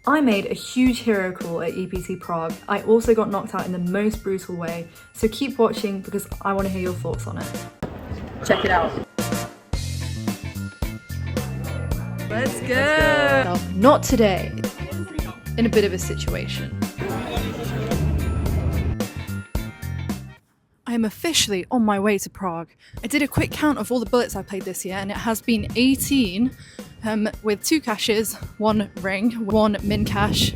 I made a huge hero call at EPT Prague. I also got knocked out in the most brutal way, so keep watching because I want to hear your thoughts on it. Check it out. Let's go! Not today. In a bit of a situation. I am officially on my way to Prague. I did a quick count of all the bullets I played this year and it has been 18 with 2 cashes, 1 ring, 1 min cash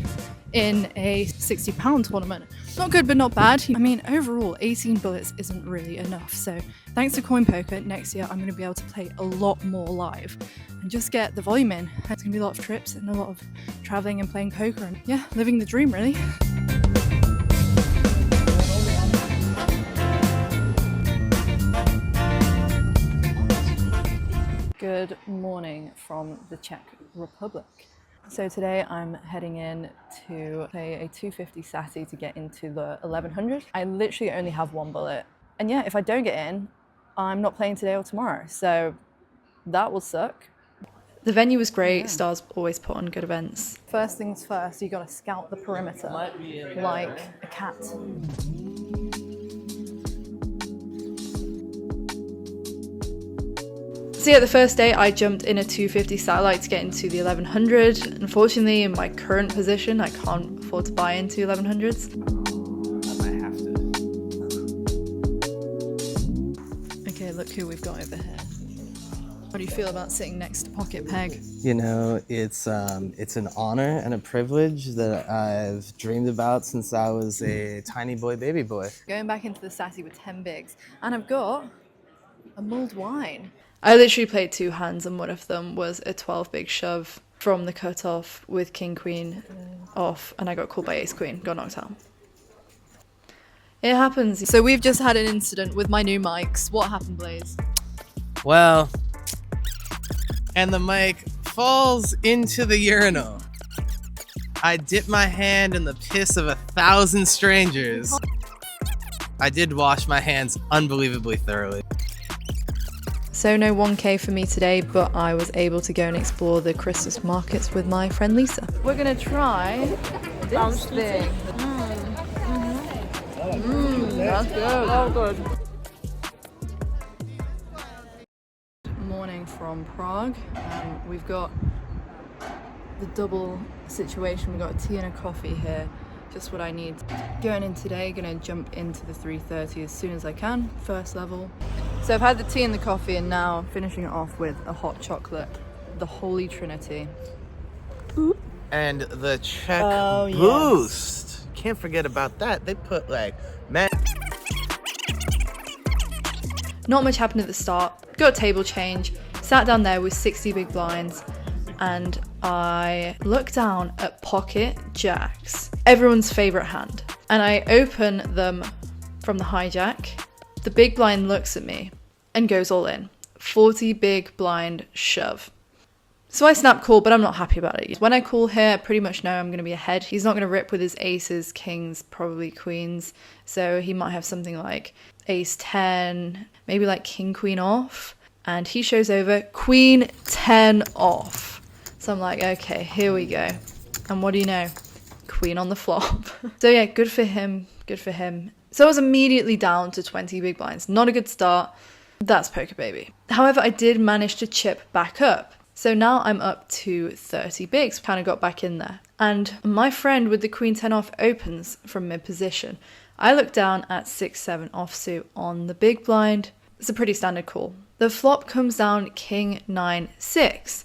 in a £60 tournament. Not good but not bad. I mean overall 18 bullets isn't really enough, so thanks to coin poker next year I'm going to be able to play a lot more live and just get the volume in. There's going to be a lot of trips and a lot of travelling and playing poker and yeah, living the dream really. Good morning from the Czech Republic. So today I'm heading in to play a 250 Satty to get into the 1100. I literally only have 1 bullet. And yeah, if I don't get in, I'm not playing today or tomorrow. So that will suck. The venue was great. Yeah. Stars always put on good events. First things first, you gotta scout the perimeter like a cat. So yeah, the first day I jumped in a 250 satellite to get into the 1100. Unfortunately, in my current position, I can't afford to buy into 1100s. I might have to. Okay, look who we've got over here. How do you feel about sitting next to Pocket Peg? You know, it's an honor and a privilege that I've dreamed about since I was a tiny boy, baby boy. Going back into the Satty with 10 bigs, and I've got a mulled wine. I literally played 2 hands and one of them was a 12 big shove from the cutoff with king queen off and I got called by ace queen, got knocked out. It happens. So we've just had an incident with my new mics. What happened, Blaze? Well, and the mic falls into the urinal. I dip my hand in the piss of 1,000 strangers. I did wash my hands unbelievably thoroughly. So no 1K for me today, but I was able to go and explore the Christmas markets with my friend Lisa. We're gonna try this thing. That's good. Oh, good. Morning from Prague. We've got the double situation. We've got a tea and a coffee here. Just what I need. Going in today, gonna jump into the 330 as soon as I can, first level. So I've had the tea and the coffee and now I'm finishing it off with a hot chocolate, the Holy Trinity. And the Czech Boost. Yes. Can't forget about that. They put like, man. Not much happened at the start. Got a table change, sat down there with 60 big blinds and I look down at pocket jacks, everyone's favorite hand. And I open them from the hijack. The big blind looks at me and goes all in. 40 big blind shove. So I snap call, but I'm not happy about it. When I call here, I pretty much know I'm going to be ahead. He's not going to rip with his aces, kings, probably queens. So he might have something like ace 10, maybe like king queen off. And he shows over queen 10 off. So I'm like, okay, here we go. And what do you know? Queen on the flop. So yeah, good for him, good for him. So I was immediately down to 20 big blinds. Not a good start. That's poker baby. However, I did manage to chip back up. So now I'm up to 30 bigs, kind of got back in there. And my friend with the queen 10 off opens from mid position. I look down at 6-7 offsuit on the big blind. It's a pretty standard call. The flop comes down king 9-6.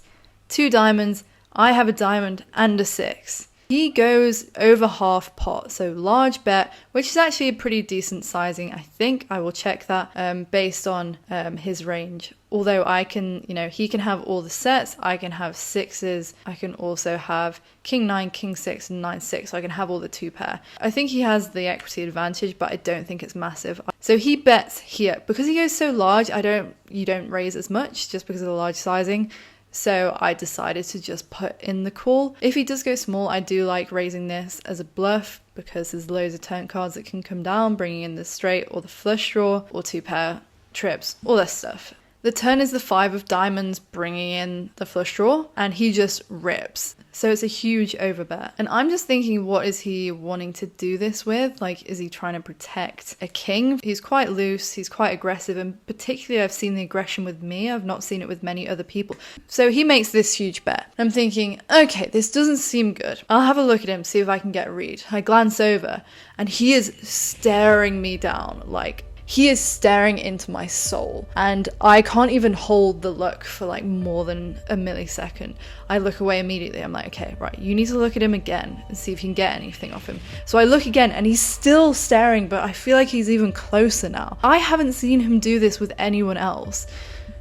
2 diamonds. I have a diamond and a 6. He goes over half pot, so large bet, which is actually a pretty decent sizing. I think I will check that based on his range. Although I can, he can have all the sets, I can have 6s, I can also have king 9, king 6, and 9-6, so I can have all the 2 pair. I think he has the equity advantage, but I don't think it's massive. So he bets here. Because he goes so large, you don't raise as much just because of the large sizing. So I decided to just put in the call. If he does go small, I do like raising this as a bluff because there's loads of turn cards that can come down, bringing in the straight or the flush draw or 2 pair trips, all this stuff. The turn is the 5 of diamonds bringing in the flush draw, and he just rips. So it's a huge overbet. And I'm just thinking, what is he wanting to do this with? Like, is he trying to protect a king? He's quite loose, he's quite aggressive, and particularly I've seen the aggression with me. I've not seen it with many other people. So he makes this huge bet. I'm thinking, okay, this doesn't seem good. I'll have a look at him, see if I can get a read. I glance over, and he is staring me down, like, he is staring into my soul, and I can't even hold the look for like more than a millisecond. I look away immediately. I'm like, okay, right, you need to look at him again and see if you can get anything off him. So I look again, and he's still staring, but I feel like he's even closer now. I haven't seen him do this with anyone else.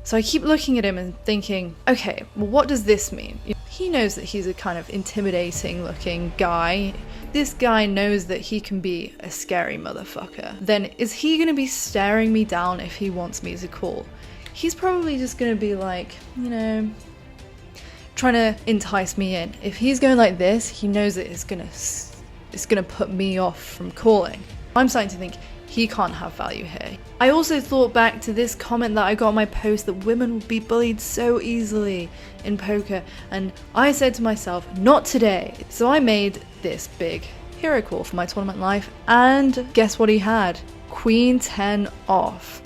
So I keep looking at him and thinking, okay, well, what does this mean? He knows that he's a kind of intimidating looking guy. This guy knows that he can be a scary motherfucker. Then is he gonna be staring me down if he wants me to call? He's probably just gonna be like, you know, trying to entice me in. If he's going like this, he knows that it's gonna put me off from calling. I'm starting to think he can't have value here. I also thought back to this comment that I got on my post that women would be bullied so easily in poker, and I said to myself, not today. So I made this big hero call for my tournament life, and guess what he had? Queen 10 off.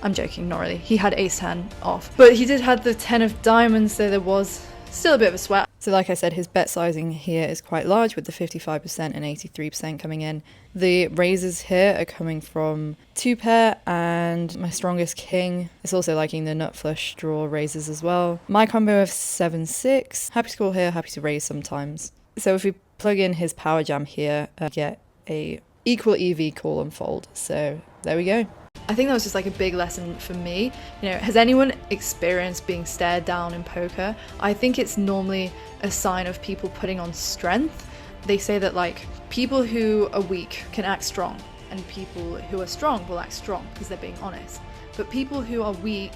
I'm joking, not really. He had ace 10 off, but he did have the 10 of diamonds, so there was still a bit of a sweat. So like I said, his bet sizing here is quite large with the 55% and 83% coming in. The raises here are coming from 2-pair and my strongest king is also liking the nut flush draw raises as well. My combo of 7-6, happy to call here, happy to raise sometimes. So if we plug in his power jam here, get a equal EV call and fold. So there we go. I think that was just like a big lesson for me. You know, has anyone experienced being stared down in poker? I think it's normally a sign of people putting on strength. They say that like people who are weak can act strong, and people who are strong will act strong because they're being honest. But people who are weak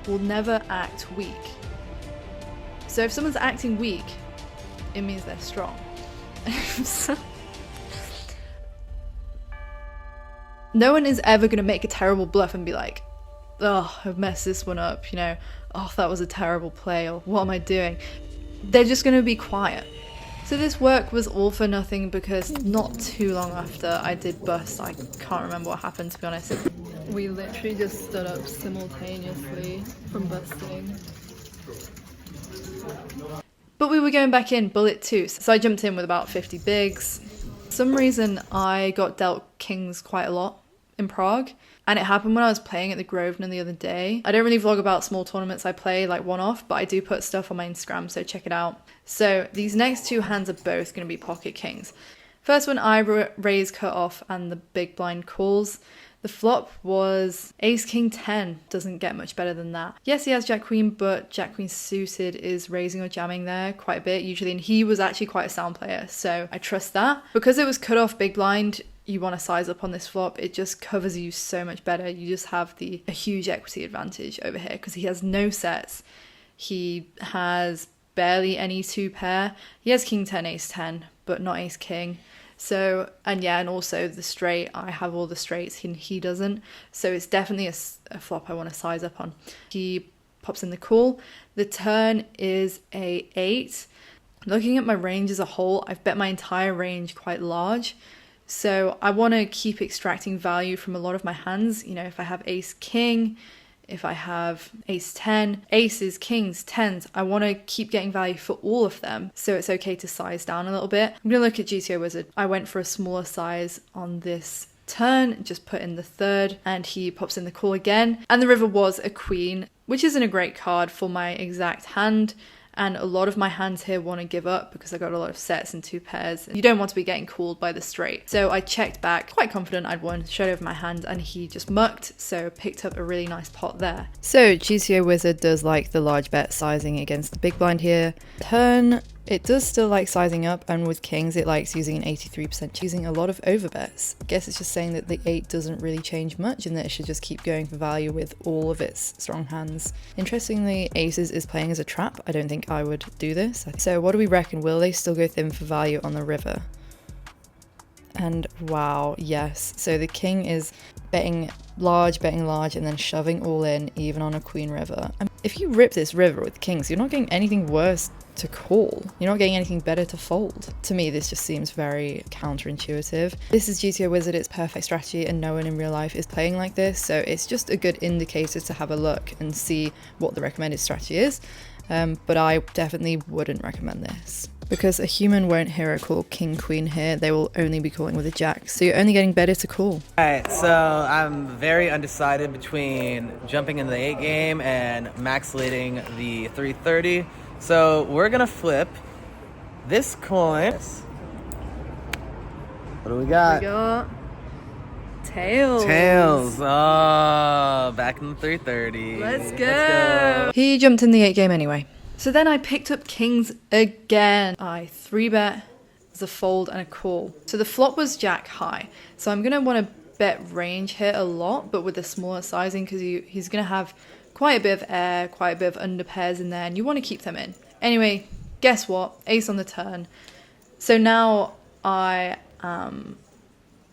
will never act weak. So if someone's acting weak, it means they're strong. No one is ever going to make a terrible bluff and be like, oh, I've messed this one up, you know, oh, that was a terrible play, or what am I doing? They're just going to be quiet. So this work was all for nothing because not too long after I did bust, I can't remember what happened, to be honest. We literally just stood up simultaneously from busting. But we were going back in bullet 2, so I jumped in with about 50 bigs. For some reason I got dealt kings quite a lot in Prague, and it happened when I was playing at the Grosvenor the other day. I don't really vlog about small tournaments I play, like one-off, but I do put stuff on my Instagram, so check it out. So these next two hands are both going to be pocket kings. First one I raise cut off and the big blind calls. The flop was ace king 10, doesn't get much better than that. Yes, he has jack queen, but jack queen suited is raising or jamming there quite a bit usually, and he was actually quite a sound player, so I trust that. Because it was cut off big blind, you want to size up on this flop, it just covers you so much better. You just have a huge equity advantage over here because he has no sets. He has barely any 2-pair. He has king 10, ace 10, but not ace king. So, and yeah, and also the straight, I have all the straights and he doesn't. So it's definitely a flop I want to size up on. He pops in the call. The turn is a 8. Looking at my range as a whole, I've bet my entire range quite large. So I want to keep extracting value from a lot of my hands. You know, if I have ace king, if I have ace 10, aces, kings, 10s, I want to keep getting value for all of them. So it's okay to size down a little bit. I'm going to look at GTO Wizard. I went for a smaller size on this turn, just put in the third, and he pops in the call again. And the river was a queen, which isn't a great card for my exact hand. And a lot of my hands here want to give up because I got a lot of sets and 2 pairs. You don't want to be getting called by the straight. So I checked back, quite confident I'd won, showed over my hand, and he just mucked, so picked up a really nice pot there. So GTO Wizard does like the large bet sizing against the big blind here. Turn, it does still like sizing up, and with kings it likes using an 83%, choosing a lot of overbets. I guess it's just saying that the 8 doesn't really change much and that it should just keep going for value with all of its strong hands. Interestingly, aces is playing as a trap. I don't think I would do this. So what do we reckon? Will they still go thin for value on the river? And wow, yes. So the king is betting large, betting large, and then shoving all in, even on a queen river. And if you rip this river with kings, you're not getting anything worse to call. You're not getting anything better to fold. To me, this just seems very counterintuitive. This is GTO Wizard, it's perfect strategy, and no one in real life is playing like this, so it's just a good indicator to have a look and see what the recommended strategy is. But I definitely wouldn't recommend this, because a human won't hero call king queen here. They will only be calling with a jack, so you're only getting better to call. Alright, so I'm very undecided between jumping into the 8 game and max leading the 330. So we're gonna flip this coin. What do we got? We got tails. Tails. Oh, back in the 330. Let's go. He jumped in the 8 game anyway. So then I picked up kings again. I 3-bet as a fold and a call. So the flop was jack high. So I'm going to want to bet range here a lot, but with a smaller sizing, because he's going to have quite a bit of air, quite a bit of under pairs in there, and you want to keep them in. Anyway, guess what? Ace on the turn. So now I am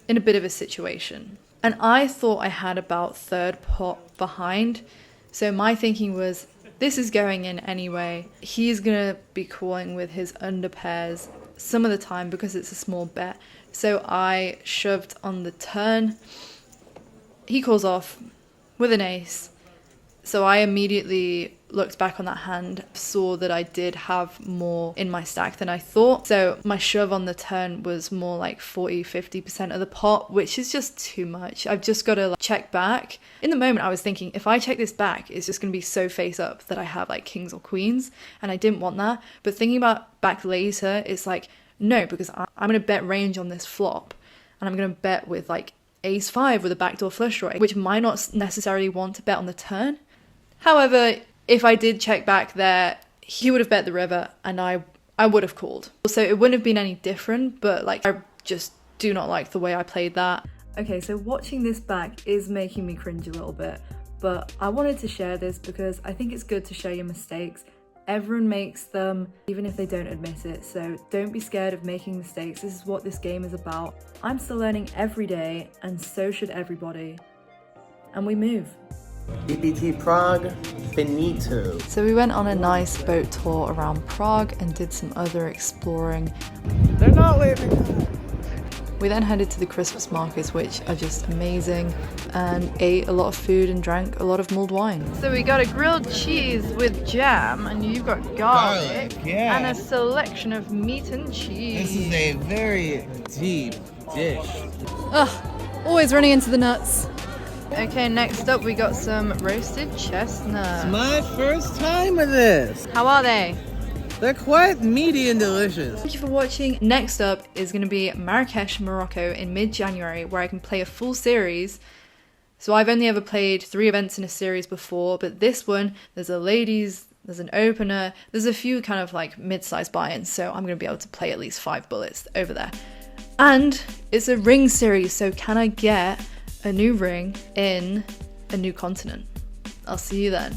in a bit of a situation. And I thought I had about third pot behind. So my thinking was, this is going in anyway. He's going to be calling with his under pairs some of the time because it's a small bet. So I shoved on the turn. He calls off with an ace. So I immediately looked back on that hand, saw that I did have more in my stack than I thought. So my shove on the turn was more like 40-50% of the pot, which is just too much. I've just got to check back. In the moment I was thinking, if I check this back, it's just going to be so face up that I have like kings or queens, and I didn't want that. But thinking about back later, it's like, no, because I'm going to bet range on this flop, and I'm going to bet with like ace 5 with a backdoor flush draw, which might not necessarily want to bet on the turn. However, if I did check back there, he would have bet the river and I would have called. So it wouldn't have been any different, but like, I just do not like the way I played that. Okay, so watching this back is making me cringe a little bit, but I wanted to share this because I think it's good to share your mistakes. Everyone makes them, even if they don't admit it, so don't be scared of making mistakes. This is what this game is about. I'm still learning every day, and so should everybody. And we move. EPT Prague, finito. So we went on a nice boat tour around Prague and did some other exploring. They're not leaving. We then headed to the Christmas markets, which are just amazing, and ate a lot of food and drank a lot of mulled wine. So we got a grilled cheese with jam, and you've got garlic, yeah, and a selection of meat and cheese. This is a very deep dish. Ugh, always running into the nuts. Okay, next up we got some roasted chestnuts. It's my first time with this. How are they? They're quite meaty and delicious. Thank you for watching. Next up is going to be Marrakesh, Morocco in mid-January, where I can play a full series. So I've only ever played 3 events in a series before, but this one, there's a ladies, there's an opener, there's a few kind of like mid-sized buy-ins, so I'm going to be able to play at least 5 bullets over there. And it's a ring series, so can I get a new ring in a new continent? I'll see you then.